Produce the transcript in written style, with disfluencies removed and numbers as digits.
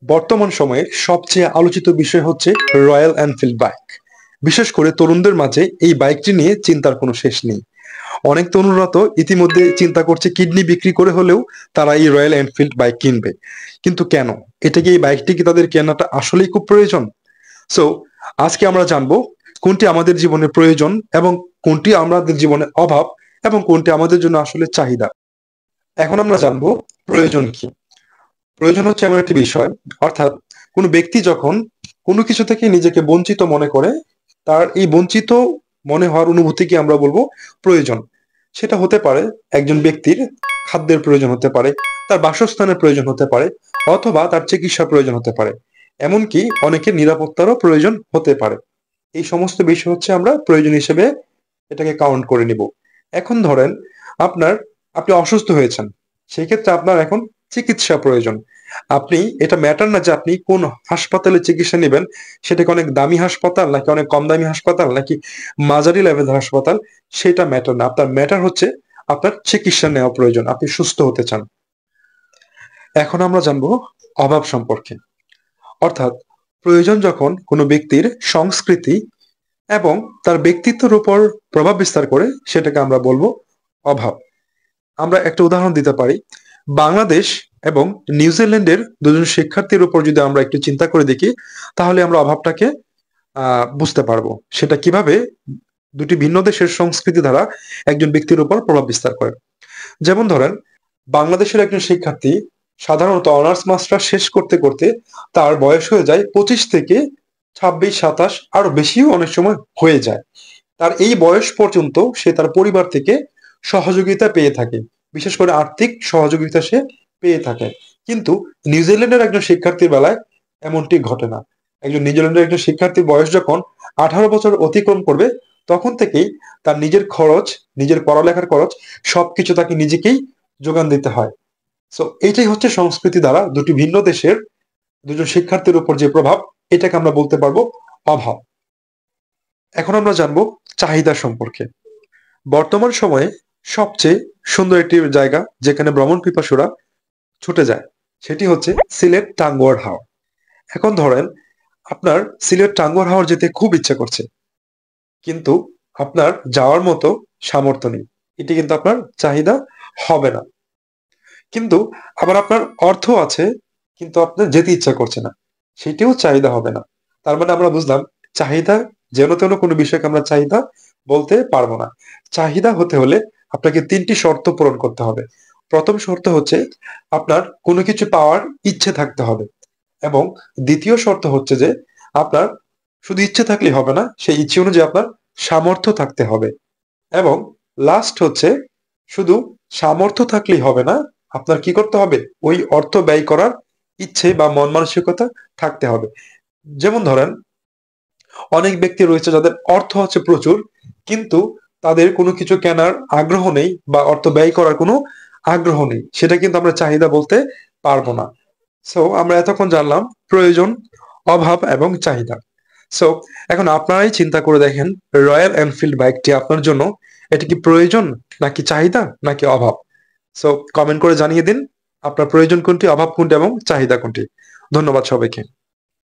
বর্তমান সময়ে সবচেয়ে আলোচিত বিষয় হচ্ছে রয়্যাল এনফিল্ড বাইক। বিশেষ করে তরুণদের মাঝে এই বাইকটি নিয়ে চিন্তার কোনো শেষ নেই। অনেক তরুণরা তো ইতিমধ্যে চিন্তা করছে কিডনি বিক্রি করে হলেও তারা এই রয়্যাল এনফিল্ড বাইক কিনবে। কিন্তু কেন? এটা কি, এই বাইকটি কি তাদের কেনাটা আসলেই খুব প্রয়োজন? সো আজকে আমরা জানবো কোনটি আমাদের জীবনে প্রয়োজন এবং কোনটি আমাদের জীবনে অভাব এবং কোনটি আমাদের জন্য আসলে চাহিদা। এখন আমরা জানবো প্রয়োজন কি। প্রয়োজন হচ্ছে এমন একটি বিষয়, অর্থাৎ কোনো ব্যক্তি যখন কোনো কিছু থেকে নিজেকে বঞ্চিত মনে করে, তার এই বঞ্চিত মনে হওয়ার অনুভূতিকে আমরা বলবো প্রয়োজন। সেটা হতে পারে একজন ব্যক্তির খাদ্যের প্রয়োজন হতে পারে, তার বাসস্থানের প্রয়োজন হতে পারে, অথবা তার চিকিৎসার প্রয়োজন হতে পারে, এমনকি অনেকের নিরাপত্তারও প্রয়োজন হতে পারে। এই সমস্ত বিষয় হচ্ছে আমরা প্রয়োজন হিসেবে এটাকে কাউন্ট করে নিব। এখন ধরেন আপনার আপনি অসুস্থ হয়েছেন, সেই ক্ষেত্রে আপনার এখন চিকিৎসা প্রয়োজন। আপনি, এটা ম্যাটার না যে আপনি কোন হাসপাতালে চিকিৎসা নেবেন, সেটা কি অনেক দামি হাসপাতাল নাকি অনেক কম দামি হাসপাতাল নাকি মাঝারি লেভেলের হাসপাতাল, সেটা ম্যাটার না। আপনার ম্যাটার হচ্ছে আপনার চিকিৎসা নেওয়া প্রয়োজন, আপনি সুস্থ হতে চান। এখন আমরা জানবো অভাব সম্পর্কে। অর্থাৎ প্রয়োজন যখন কোনো ব্যক্তির সংস্কৃতি এবং তার ব্যক্তিত্বের উপর প্রভাব বিস্তার করে, সেটাকে আমরা বলবো অভাব। আমরা একটা উদাহরণ দিতে পারি। বাংলাদেশ এবং নিউজিল্যান্ডের দুজন শিক্ষার্থীর উপর যদি আমরা একটু চিন্তা করে দেখি, তাহলে আমরা অভাবটাকে বুঝতে পারবো সেটা কিভাবে দুটি ভিন্ন দেশের সংস্কৃতি দ্বারা একজন ব্যক্তির উপর প্রভাব বিস্তার করে। যেমন ধরেন, বাংলাদেশের একজন শিক্ষার্থী সাধারণত অনার্স মাস্টার শেষ করতে করতে তার বয়স হয়ে যায় 25 থেকে 26, 27, আরো বেশিও অনেক সময় হয়ে যায়। তার এই বয়স পর্যন্ত সে তার পরিবার থেকে সহযোগিতা পেয়ে থাকে, বিশেষ করে আর্থিক সহযোগিতা সে পেয়ে থাকে। কিন্তু নিউজিল্যান্ডের একজন শিক্ষার্থীর বেলায় এমনটি ঘটে না। একজন নিউজিল্যান্ডের একজন শিক্ষার্থীর বয়স যখন 18 বছর অতিক্রম করবে, তখন থেকেই তার নিজের খরচ, নিজের পড়ালেখার খরচ সবকিছু তাকে নিজেকেই যোগান দিতে হয়। সো এইটাই হচ্ছে সংস্কৃতি দ্বারা দুটি ভিন্ন দেশের দুজন শিক্ষার্থীর উপর যে প্রভাব, এটাকে আমরা বলতে পারবো অভাব। এখন আমরা জানবো চাহিদা সম্পর্কে। বর্তমান সময়ে সবচেয়ে সুন্দর একটি জায়গা যেখানে ভ্রমণ পিপাসুরা ছুটে যায়, সেটি হচ্ছে সিলেট টাঙ্গুয়ার হাওর। এখন ধরেন আপনার সিলেট টাঙ্গুয়ার হাওর যেতে খুব ইচ্ছা করছে, কিন্তু আপনার যাওয়ার মতো সামর্থ্য নেই। এটি কিন্তু আপনার চাহিদা হবে না। কিন্তু আবার আপনার অর্থ আছে, কিন্তু আপনার যেতে ইচ্ছা করছে না, সেটিও চাহিদা হবে না। তার মানে আমরা বুঝলাম, চাহিদা যেন তেন কোনো বিষয়কে আমরা চাহিদা বলতে পারবো না। চাহিদা হতে হলে আপনাকে 3টি শর্ত পূরণ করতে হবে। প্রথম শর্ত হচ্ছে আপনার কোনো কিছু পাওয়ার ইচ্ছে থাকতে হবে, এবং দ্বিতীয় শর্ত হচ্ছে যে আপনার শুধু ইচ্ছে থাকলেই হবে না, সেই ইচ্ছে অনুযায়ী আপনার সামর্থ্য থাকতে হবে। এবং লাস্ট হচ্ছে, শুধু সামর্থ্য থাকলেই হবে না, আপনার কি করতে হবে, ওই অর্থ ব্যয় করার ইচ্ছে বা মন মানসিকতা থাকতে হবে। যেমন ধরেন, অনেক ব্যক্তি রয়েছে যাদের অর্থ আছে প্রচুর, কিন্তু তাদের কোনো কিছু কেনার আগ্রহ নেই বা অর্থ ব্যয় করার কোনো আগ্রহ নেই, সেটা কিন্তু আমরা চাহিদা বলতে পারবো না। সো আমরা এতক্ষণ জানলাম প্রয়োজন, অভাব এবং চাহিদা। সো এখন আপনারাই চিন্তা করে দেখেন, রয়্যাল এনফিল্ড বাইকটি আপনার জন্য এটা কি প্রয়োজন নাকি চাহিদা নাকি অভাব? সো কমেন্ট করে জানিয়ে দিন আপনার প্রয়োজন কোনটি, অভাব কোনটি এবং চাহিদা কোনটি। ধন্যবাদ সবাইকে।